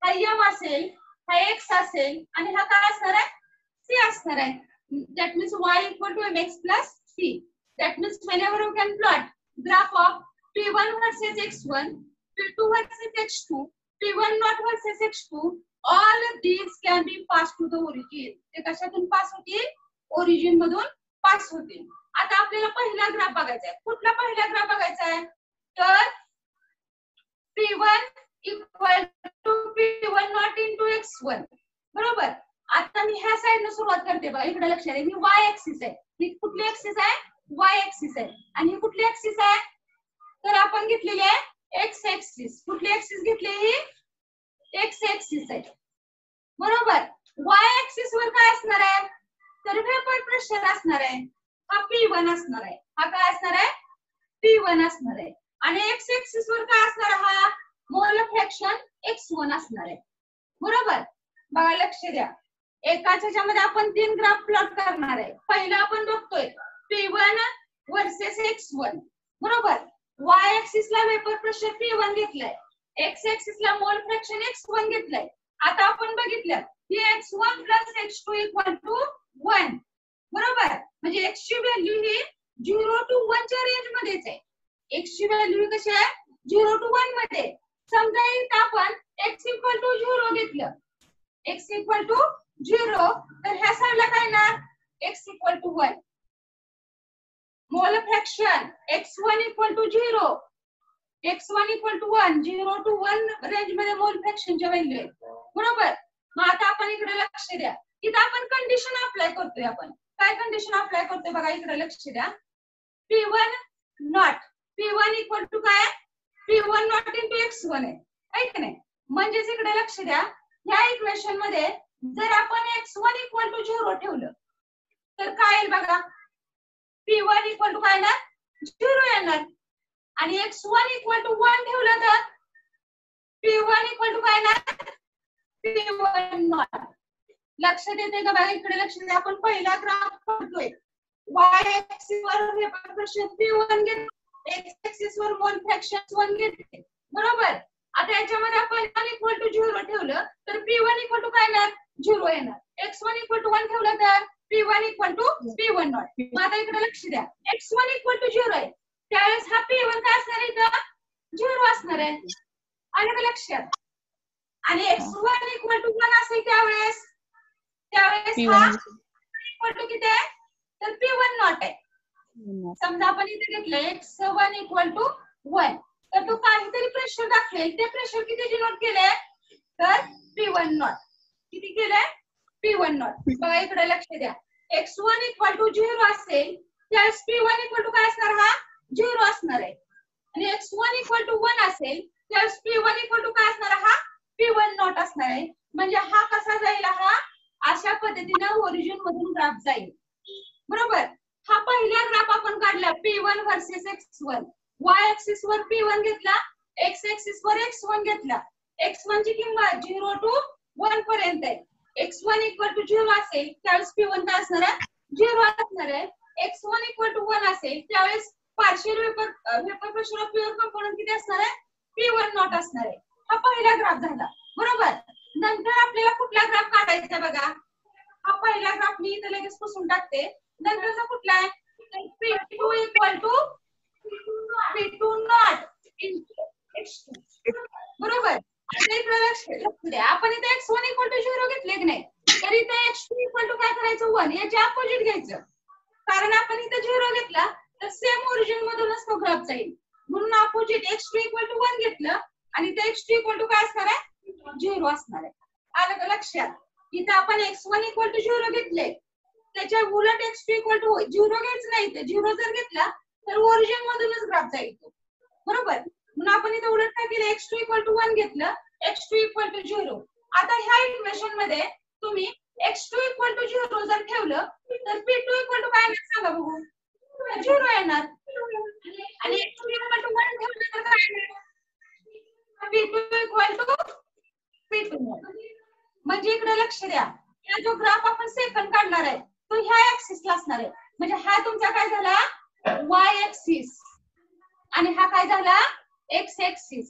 हा m असेल, हा x असेल आणि हा काय असणार आहे, c असणार आहे. That means y equal to mx plus c. That means whenever you can plot graph of p1 versus x1, p2 versus x2, p1 not versus x2, all of these can be passed to the origin. ते कशातून पास होतील, ओरिजिन मधून पास होतील. आता आपल्याला पहिला ग्राफ बघायचा आहे. कुठला पहिला ग्राफ बघायचा आहे, तर p1 equal to p1 not into x1. बरोबर. आता मी ह्या साइडने सुरुवात करते बघा, इकडे लक्ष द्या. ही y ऍक्सिस आहे, ही कुठली ऍक्सिस आहे, y ऍक्सिस आहे. आणि ही कुठली ऍक्सिस आहे, तर आपण घेतलेली आहे x ऍक्सिस. कुठली ऍक्सिस घेतली, ही x ऍक्सिस आहे. बरोबर. y ऍक्सिस वर काय असणार आहे, तर वेपर प्रेशर असणार आहे. हा p1 असणार आहे. हा काय असणार आहे, p1 असणार आहे. आणि x ऍक्सिस वर काय असणार, हा मोल फ्रॅक्शन x1 असणार आहे. बरोबर. बघा लक्ष द्या, एकाच ह्याच्यामध्ये आपण 3 ग्राफ प्लॉट करणार आहे. पहिला आपण बघतोय p1 वर्सेस x1. बरोबर. y ऍक्सिस ला वेपर प्रेशर p1 घेतलाय, x ऍक्सिस ला मोल फ्रॅक्शन x1 घेतलाय. आता आपण बघितलं की x1 plus x2 equal to 1. बरोबर. म्हणजे x ची व्हॅल्यू ही 0 to 1 च्या रेंज मध्येच आहे. x ची व्हॅल्यू कशी आहे, 0 to 1 मध्ये. समजा इथं आपण x इक्वल टू 0 घेतलं, x इक्वल टू 0, तर ह्या साइडला काय ना, x equal to 1. Mole fraction x1 equal to 0, x1 equal to 1, 0 to 1 range मध्ये मोल फ्रॅक्शनच्या व्हॅल्यू आहे. बरोबर. मग आता आपण इकडे लक्ष द्या, इथं आपण कंडिशन अप्लाय करतोय. आपण काय कंडिशन अप्लाय करतोय बघा, इकडे लक्ष द्या. p1 not, p1 equal to काय, p1 नॉट इंटू x1 आहे की नाही. म्हणजेच इकडे लक्ष द्या, ह्या इक्वेशन मध्ये जर आपण x1 इक्वल टू 0 ठेवलं तर काय येईल बघा, p1 इक्वल टू काय ना, 0 येणार. आणि x1 इक्वल टू 1 ठेवलं तर p1 इक्वल टू काय ना, p1 नॉट. लक्षात येते का बघा, इकडे लक्ष द्या. आपण पहिला ग्राफ करतोय, y ऍक्सिस वर वेपर प्रेशर p1 घेतले, x ऍक्सिस वर मोल फ्रॅक्शन 1 घेतले. बरोबर. आता याच्यामध्ये आपण 1 इक्वल टू 0 ठेवलं तर p1 इक्वल टू काय येणार, 0 येणार. x1 इक्वल टू 1 ठेवलं तर p1 equal to p1 not. मग आता इकडे लक्ष द्या, x1 इक्वल टू 0 आहे, त्यावेळेस हा p1 काय असणार आहे, इथं 0 असणार आहे. आणि लक्षात, आणि x1 इक्वल टू 1 असेल त्यावेळेस हा इक्वल टू किती आहे, तर p1 नॉट आहे. समजा आपण इथे घेतलं x1 इक्वल टू 1, तर तो काहीतरी प्रेशर दाखवेल. ते प्रेशर किती डिनोट केलंय, तर p1 नॉट. किती केलंय, p1 नॉट. बघा इकडे लक्ष द्या, x1 इक्वल टू 0 असेल त्यावेळेस p1 इक्वल टू काय असणार, हा 0 असणार आहे. आणि x1 इक्वल टू 1 असेल त्यावेळेस p1 इक्वल टू काय असणार, हा p1 नॉट असणार आहे. म्हणजे हा कसा जाईल, हा अशा पद्धतीने ओरिजिन मधून ग्राफ जाईल. बरोबर. हा पहिला ग्राफ आपण काढला p1 versus x1. y axis वर p1 घेतला, x ऍक्सिस वर x1 घेतला. x1 ची किंमत 0 to 1 पर्यंत आहे. x1 इक्वल टू 0 असेल त्यावेळेस p1 काय असणार आहे, 0 असणार आहे. x1 इक्वल टू 1 असेल त्यावेळेस partial vapour pressure of pure component किती असणार आहे, p1 नॉट असणार आहे. हा पहिला ग्राफ झाला. बरोबर. नंतर आपल्याला कुठला ग्राफ काढायचा बघा, हा पहिला ग्राफ मी इथे लगेच पुसून टाकते. नंतरचा कुठला आहे, p2 equal to p2 naught into x2. बरोबर. आता इकडे लक्ष द्या, आपण इथे x1 इक्वल टू 0 घेतले की नाही, तर इथे x2 इक्वल टू काय करायचं, 1. याचे अपोजिट घ्यायचं. कारण आपण इथे 0 घेतला तर सेम ओरिजिन मधूनच तो ग्राफ जाईल. म्हणून अपोजिट x2 इक्वल टू 1 घेतलं आणि ते x2 इक्वल टू काय असणार आहे, 0 असणार आहे. आलं का लक्षात. इथे आपण x1 इक्वल टू 0 घेतले, त्याच्या उलट x2 इक्वल टू 0 घ्यायचं नाही. ते 0 जर घेतला तर ओरिजिन मधूनच ग्राफ जाईल तो. बरोबर. म्हणून आपण इथे उलट काय केलं, x2 इक्वल टू 1 घेतलं, x2 इक्वल टू 0. आता ह्या इक्वेशन मध्ये तुम्ही x2 इक्वल टू 0 जर ठेवलं तर p2 इक्वल टू काय येणार सांगा बघू, 0 येणार. आणि x2 इक्वल टू 1 ठेवलं तर काय येणार, p2 इक्वल टू p2. म्हणजे इकडे लक्ष द्या, हा जो ग्राफ आपण सेकंड काढणार आहे तो ह्या ऍक्सिसला असणार आहे. म्हणजे हा तुमचा काय झाला, y ऍक्सिस, आणि हा काय झाला, x ऍक्सिस.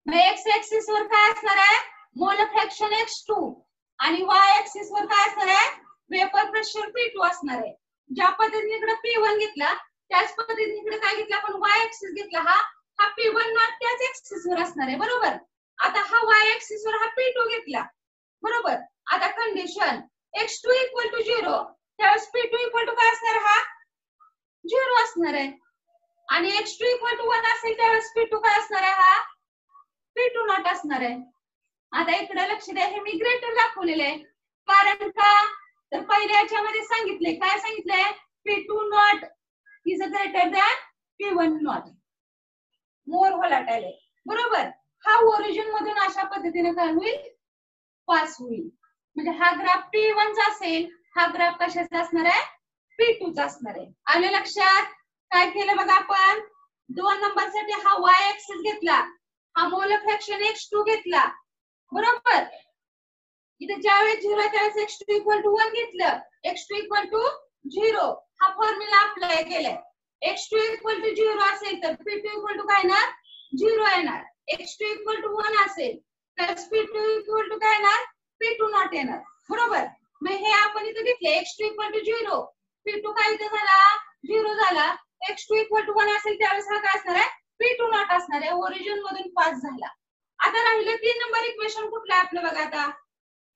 मग एक्स ऍक्सिस वर काय असणार आहे मोल फ्रॅक्शन x2 आणि y ऍक्सिस वर काय असणार आहे वेपर प्रेशर P2 असणार आहे. ज्या पद्धतीने इकडे P1 घेतला त्याच पद्धतीने इकडे काय घेतला आपण y ऍक्सिस घेतला हा P1 नॉट त्याच ऍक्सिस वर असणार आहे बरोबर. आता हा y ऍक्सिस वर हा P2 घेतला बरोबर. आता कंडिशन x2 इक्वल टू 0 त्यावेळेस P2 इक्वल टू काय असणार हा 0 असणार आहे आणि x2 इक्वल टू 1 असेल त्यावेळेस P2 काय असणार आहे हा P2 नॉट असणार आहे. आता इकडे लक्ष द्या हे मी ग्रेटर दाखवलेले आहे कारण का तर पहिल्या याच्यामध्ये सांगितले काय सांगितलंय P2 naught is greater than P1 naught more volatile आहे बरोबर. हा ओरिजिन मधून अशा पद्धतीने काय होईल पास होईल म्हणजे हा ग्राफ P1 चा असेल हा ग्राफ कशाचा असणार आहे P2 चा असणार आहे. आले लक्षात. काय केलं बघा आपण 2 नंबर साठी हा y ऍक्सिस घेतला हा मोल फ्रॅक्शन x2 घेतला बरोबर. इथे ज्यावेळेस 0 त्यावेळेस x2 इक्वल टू 1 घेतलं x2 इक्वल टू 0 हा फॉर्म्युला अप्लाय केलाय. x2 इक्वल टू 0 असेल तर P2 इक्वल टू काय येणार 0 येणार. x2 इक्वल टू 1 असेल तर P2 इक्वल टू काय येणार P2 नॉट येणार बरोबर. मग हे आपण इथे घेतले x2 इक्वल टू 0 P2 काय इथे झाला 0 झाला. x2 इक्वल टू 1 असेल त्यावेळेस हा काय असणार आहे P2 नॉट असणार आहे ओरिजिन मधून पास झाला. आता राहिलं 3 नंबर इक्वेशन कुठलं आहे आपलं बघा. आता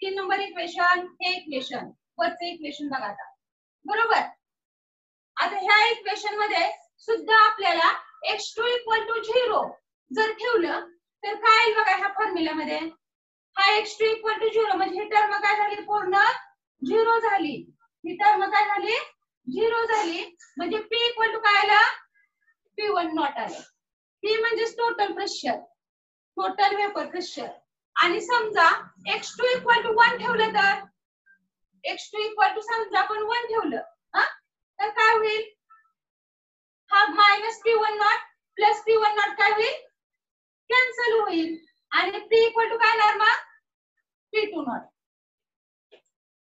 3 नंबर इक्वेशन हे इक्वेशन वरचं इक्वेशन बघा आता बरोबर. आता ह्या इक्वेशन मध्ये सुद्धा आपल्याला x2 इक्वल टू 0 जर ठेवलं तर काय येईल बघा ह्या फॉर्म्युल्यामध्ये हा x2 इक्वल टू 0 म्हणजे ही टर्म काय झाली पूर्ण 0 झाली. ही टर्म काय झाली 0 झाली म्हणजे P इक्वल टू काय आला P1 नॉट आलं. P म्हणजे total pressure total vapour pressure आणि समजा x2 इक्वल टू 1 ठेवलं तर x2 इक्वल टू समजा आपण 1 ठेवलं तर काय होईल हा minus P1 naught plus P1 not काय होईल कॅन्सल होईल आणि P इक्वल टू काय येणार मग P2 नॉट.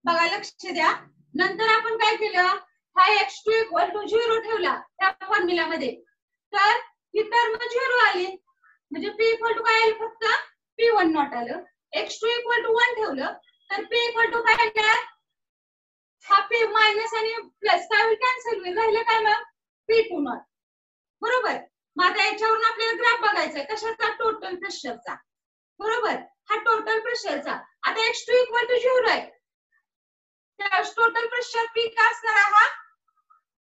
बघा लक्ष द्या. नंतर आपण काय केलं हा x2 इक्वल टू 0 ठेवला त्या फॉर्म्युला मध्ये तर ही टर्म 0 आली म्हणजे P इक्वल टू काय आलं फक्त P1 नॉट आलं. x2 इक्वल टू 1 ठेवलं तर P इक्वल टू काय येणार हा P मायनस आणि प्लस काय होईल कॅन्सल होईल राहिलं काय मग P2 नॉट बरोबर. मग आता याच्यावरून आपल्याला ग्राफ बघायचा आहे कशाचा टोटल प्रेशरचा बरोबर. हा टोटल प्रेशरचा. आता x2 इक्वल टू 0 आहे त्यावेळेस टोटल प्रेशर P काय असणार आहे हा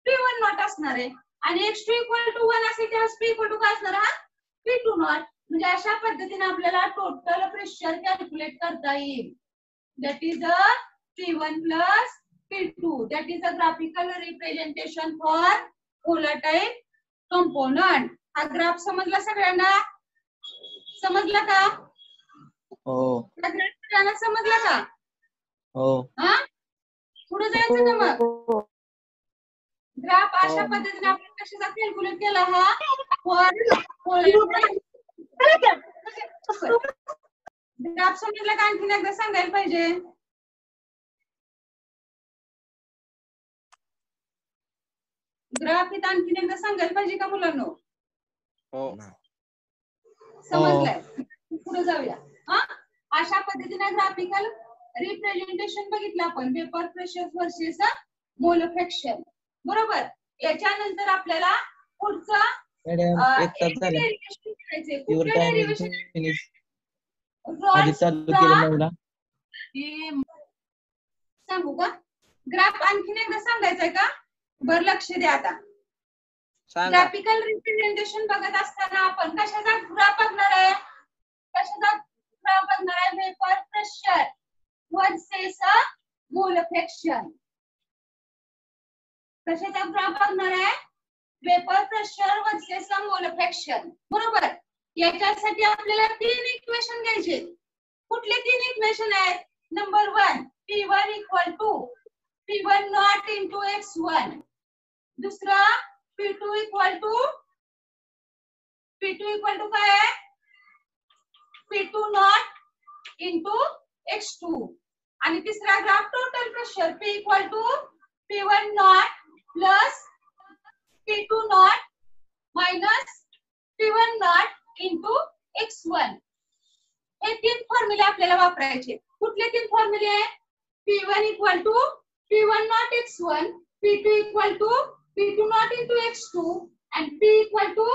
P1 नॉट असणार आहे आणि x2 इक्वल टू 1 असेल त्यावेळेस P इक्वल टू काय असणार हा P2 नॉट. म्हणजे अशा पद्धतीने आपल्याला टोटल प्रेशर कॅल्क्युलेट करता येईल. That is a P1 plus P2 that is a graphical representation for volatile component. हा ग्राफ समजला सगळ्यांना समजला का हो सगळ्यांना समजला का हो हा पुढे जायचं का मग ग्राफ अशा पद्धतीने आपण कशाचा कॅल्क्युलेट केला हा ग्राफ समजला का आणखीन एकदा सांगायला पाहिजे. ग्राफ इथं आणखीन एकदा सांगायला पाहिजे का मुलांनो समजलंय. पुढे जाऊया. अशा पद्धतीने ग्राफिकल रिप्रेझेंटेशन बघितलं आपण वेपर प्रेशर वर्सेस मोल फ्रॅक्शन बरोबर. याच्यानंतर आपल्याला पुढचं डेरिव्हेशन करायचे. कुठलं डेरिव्हेशन सांगू का ग्राफ आणखीन एकदा सांगायचंय का बर लक्ष द्या. आता ग्राफिकल रिप्रेझेंटेशन बघत असताना आपण कशाचा ग्राफ बघणार आहे कशाचा ग्राफ बघणार आहे वेपर प्रेशर वर्सेस मोल फ्रॅक्शन. कशाचा ग्राफ बघणार आहे वेपर प्रेशर वर्सेस मोल फ्रॅक्शन बरोबर. याच्यासाठी आपल्याला 3 इक्वेशन घ्यायचे. कुठले 3 इक्वेशन आहेत number 1 P1 equal to P1 naught into x1 दुसरा P2 इक्वल टू काय आहे P2 नॉट इंटू x2 आणि तिसरा graph total pressure P equal to P1 naught plus P2 naught minus P1 naught into x1 हे 3 फॉर्म्युले आपल्याला वापरायचे. कुठले 3 फॉर्म्युले आहे? P1 equal to P1 naught x1, P2 equal to P2 naught into x2 and P equal to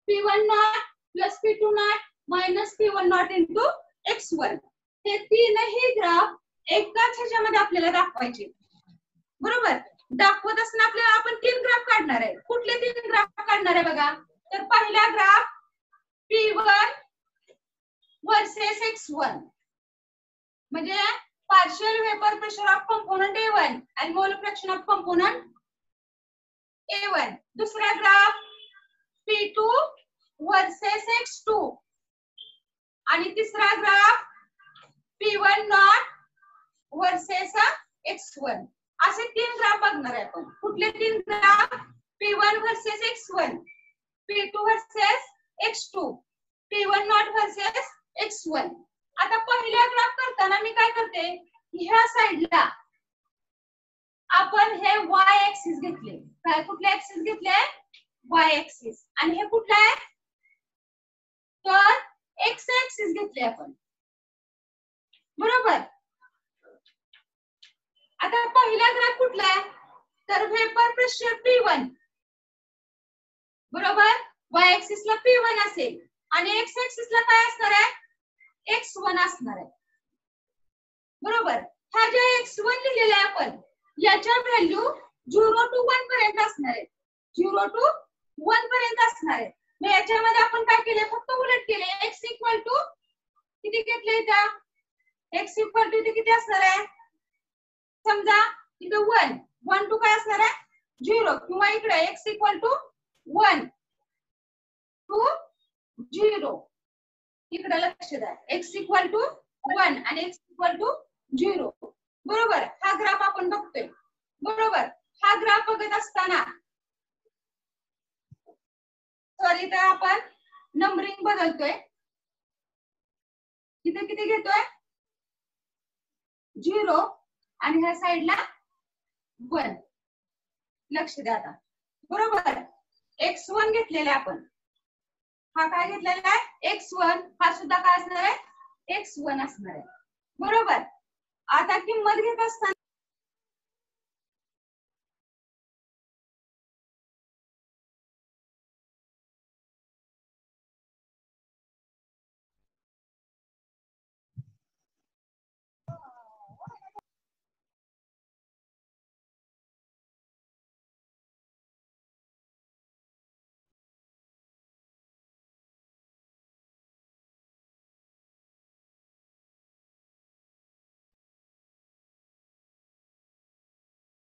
P1 naught plus P2 naught minus P1 naught into x1. हे तीनही ग्राफ एकाच ह्याच्यामध्ये आपल्याला दाखवायचे. बरोबर. दाखवत असताना आपल्याला आपण 3 ग्राफ काढणार आहे. कुठले 3 ग्राफ काढणार आहे बघा? तर पहिला ग्राफ P1 वर्सेस x1 म्हणजे partial vapor pressure of component A1 and mole fraction of component A1. दूसरा ग्राफ P2 वर्सेस x2 आणि तिसरा graph P1 not versus x1. असे 3 ग्राफ बघणार आहे आपण. कुठले 3 graph? P1 versus x1, P2 versus x2, P1 not versus x1. आता पहिला ग्राफ करताना मी काय करते? ह्या साइडला आपण हे y ऍक्सिस घेतले. काय कुठले ऍक्सिस घेतले? y axis. आणि हे कुठला आहे? तर x ऍक्सिस घेतले आपण. बरोबर. आता पहिला ग्राफ कुठला आहे? तर वेपर प्रेशर P1. बरोबर. y ऍक्सिसला P1 असेल आणि x ऍक्सिसला काय असणार आहे? x1 असणार आहे. बरोबर. हा जे x1 लिहिलेला आहे आपण याच्या व्हॅल्यू 0 to 1 पर्यंत असणार आहे. 0 to 1 पर्यंत असणार आहे. मग याच्यामध्ये आपण काय केले? फक्त उलट केले. x इक्वल टू किती घेतले इथं? x इक्वल टू इथे किती असणार आहे? समजा इथं 1 1 टू काय असणार आहे? 0 किंवा इकडे x इक्वल टू 1 टू 0. इकडे लक्ष द्या. x इक्वल टू 1 आणि x इक्वल टू 0. बरोबर. हा ग्राफ आपण बघतोय. बरोबर. हा ग्राफ बघत असताना सॉरी तर आपण नंबरिंग बदलतोय. इथे किती घेतोय? 0 आणि ह्या साइडला 1. लक्ष द्या आता. बरोबर. x1 घेतलेला आपण. हा काय घेतलेला आहे? x1. हा सुद्धा काय असणार आहे? x1 असणार आहे. बरोबर. आता किंमत घेत असताना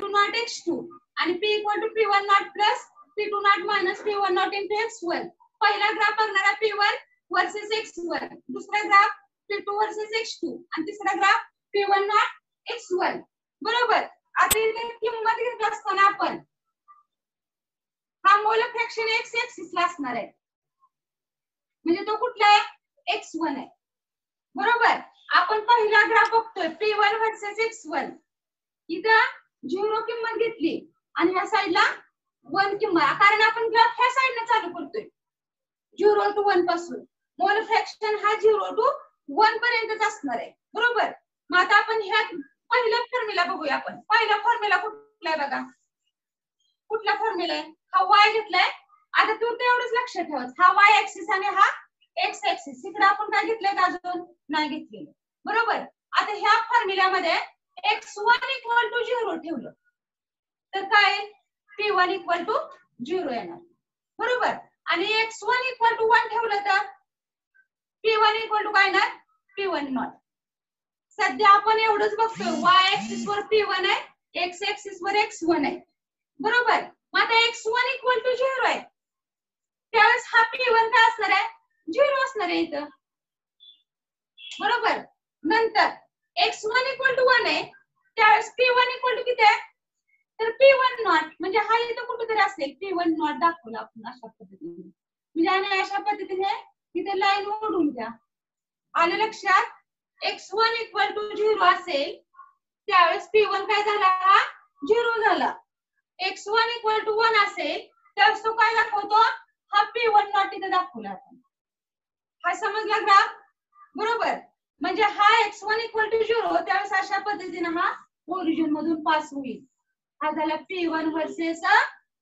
नॉट x2 आणि p equal to p1 naught plus p2 naught minus p1 naught into x1. पहिला ग्राफ बघणारा p1 वर्सेस x1, दुसरा ग्राफ p2 वर्सेस x2 आणि तिसरा ग्राफ p1 नॉट x1. बरोबर. आता इथे किंमत घेत असताना आपण हा मोल फ्रॅक्शन x ऍक्सिस ला असणार आहे. म्हणजे तो कुठला आहे? x1 आहे. बरोबर. आपण पहिला ग्राफ बघतोय p1 वर्सेस x1. इथं 0 किंमत घेतली आणि या साइडला 1 किंमत. कारण आपण ग्राफ ह्या साइडने चालू करतोय 0 to 1 पासून. मोल फ्रॅक्शन हा 0 to 1 पर्यंतच असणार आहे. बरोबर. मग आता आपण ह्या पहिला फॉर्म्युला बघूया आपण. पहिला फॉर्म्युला कुठला आहे बघा? कुठला फॉर्म्युला आहे? हा y घेतलाय. आता तू तेवढंच लक्षात ठेव. हा y ऍक्सिस आणि हा x ऍक्सिस. इकडे आपण काय घेतलंय का? अजून नाही घेतलेलं. बरोबर. आता ह्या फॉर्म्युल्यामध्ये x1 इक्वल टू 0 ठेवलं तर काय? p1 इक्वल टू 0 येणार. बरोबर. आणि x1 इक्वल टू 1 ठेवलं तर p1 इक्वल टू काय येणार? p1 not. सध्या आपण एवढंच बघतोय. y ऍक्सिस वर p1 आहे, x ऍक्सिस वर x1 आहे. बरोबर. मग आता x1 इक्वल टू 0 आहे त्यावेळेस हा p1 काय असणार आहे? 0 असणार आहे इथं. बरोबर. नंतर x1 इक्वल टू 1 आहे त्यावेळेस p1 इक्वल टू किती आहे? तर p1 नॉट. म्हणजे हा इथं कुठेतरी असेल. p1 नॉट दाखवला आपण अशा पद्धतीने. म्हणजे आणि अशा पद्धतीने इथे लाईन ओढून घ्या. आलं लक्षात? x1 इक्वल टू 0 असेल त्यावेळेस p1 काय झाला? हा 0 झाला. x1 इक्वल टू 1 असेल त्यावेळेस तो काय दाखवतो? हा p1 नॉट इथे दाखवला आपण. हा समजला ग्राफ बरोबर. म्हणजे हा x1 इक्वल टू 0 त्यावेळेस अशा पद्धतीने हा ओरिजिन मधून पास होईल. हा झाला P1 versus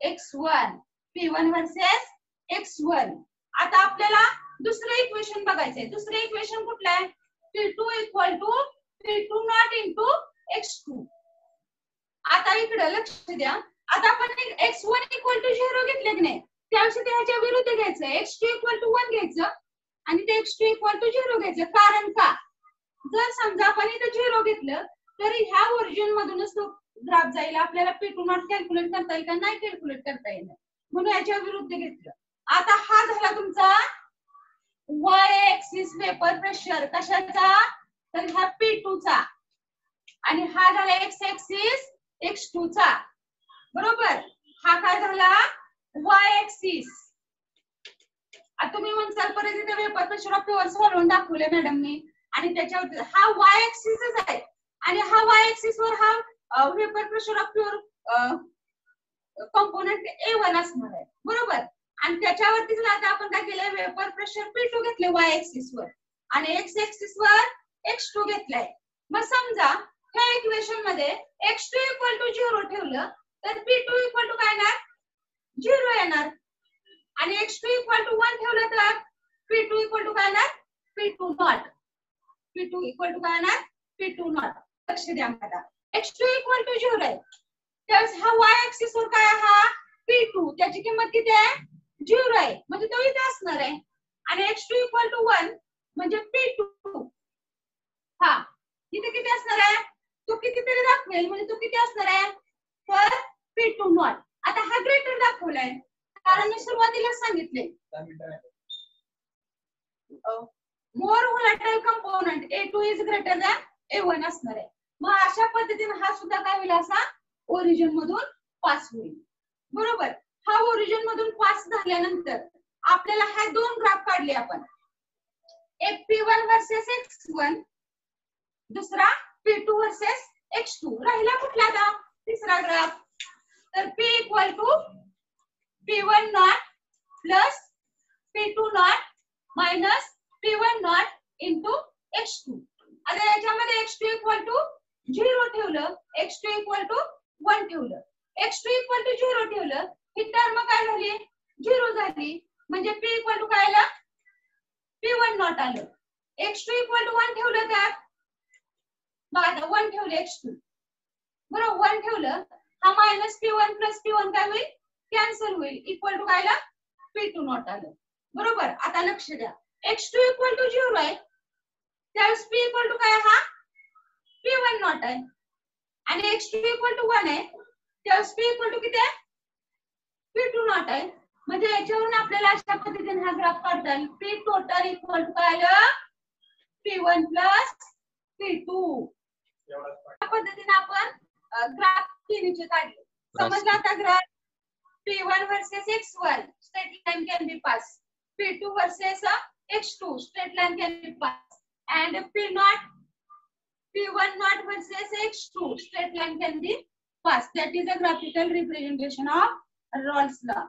x1, P1 versus x1. आता आपल्याला दुसरं इक्वेशन बघायचंय. दुसरं इक्वेशन कुठलं आहे? P2 equal to P2 naught into x2. आता इकडे लक्ष द्या. आता आपण x1 इक्वल टू 0 घेतले की नाही त्यावेळेस ते ह्याच्या विरुद्ध घ्यायचं. x2 इक्वल टू 1 घ्यायचं आणि ते x2 इक्वल टू 0 घ्यायचं. कारण का जर समजा आपण इथे 0 घेतलं तर ह्या ओरिजिन मधूनच तो ग्राफ जाईल. आपल्याला P2 नॉट कॅल्क्युलेट करता येईल का? नाही कॅल्क्युलेट करता येईल म्हणून याच्या विरुद्ध घेतलं. आता हा झाला तुमचा y एक्सिस वेपर प्रेशर कशाचा? तर ह्या P2 चा. आणि हा झाला x एक्सिस x2 चा बरोबर. हा काय झाला y एक्सिस. आता तुम्ही म्हणसाल परत इथे वेपर प्रेशर ऑफ प्युअर सोडवून दाखवले मॅडमनी आणि त्याच्यावर हा y एक्सिसच आहे आणि हा y एक्सिस वर हा vapour pressure of pure component A1 असणार आहे बरोबर. आणि त्याच्यावरतीच आता आपण काय केलंय वेपर प्रेशर P2 घेतले y एक्सिस वर आणि x एक्सिस वर x2 घेतलाय. मग समजा ह्या इक्वेशन मध्ये x2 इक्वल टू 0 ठेवलं तर P2 इक्वल टू काय येणार? 0 येणार. आणि x2 इक्वल टू 1 ठेवलं तर P2 इक्वल टू काय येणार? P2 not. P2 equal to काय येणार? P2 not. लक्ष द्या मला. x2 इक्वल टू 0 आहे त्यावेळेस हा y एक्सिस वर काय हा P2 त्याची किंमत किती आहे? 0 आहे म्हणजे तो इथे असणार आहे. आणि x2 इक्वल टू 1 म्हणजे P2 हा इथे किती असणार आहे? तो कितीतरी दाखवेल म्हणजे तो किती असणार आहे? तर P2 नॉट. आता हा ग्रेटर दाखवलाय कारण मी सुरुवातीला सांगितले more volatile component A2 is greater than A1 असणार आहे. मग अशा पद्धतीने हा सुद्धा काय होईल असा ओरिजिन मधून पास होईल बरोबर. हा ओरिजिन मधून पास झाल्यानंतर आपल्याला हा दोन ग्राफ काढले आपण. एक P1 वर्सेस x1 दुसरा P2 वर्सेस x2. राहिला कुठला आता? तिसरा ग्राफ. तर P equal to P1 naught plus P2 naught minus P1 naught into x2. आता याच्यामध्ये x2 इक्वल टू 0 ठेवलं x2 इक्वल टू 1 ठेवलं. x2 इक्वल टू 0 ठेवलं ही टर्म काय झाली? 0 झाली म्हणजे P इक्वल टू काय आलं? P1 नॉट आलं. x2 इक्वल टू 1 ठेवलं तर बघा 1 ठेवलं x2 बरोबर 1 ठेवलं हा मायनस P1 प्लस P1 काय होईल? कॅन्सल होईल. इक्वल टू काय आलं? P2 नॉट आलं बरोबर. आता लक्ष द्या x2 इक्वल टू 0 आहे त्यावेळेस P इक्वल टू काय हा P1 नॉट आहे आणि x2 इक्वल टू 1 आहे त्यावेळेस P इक्वल टू किती आहे? P2 नॉट आहे. म्हणजे याच्यावरून आपल्याला अशा पद्धतीने हा ग्राफ काढता येईल. P टोटल इक्वल टू काय आलं? P1 plus P2. या पद्धतीने आपण ग्राफ तिन्हीचे काढले. समजला आता graph? P1 versus x1 straight line can be passed. P2 versus x2 straight line can be passed. And P1 not versus x2 straight line can be passed. That is a graphical representation of Rolle's law.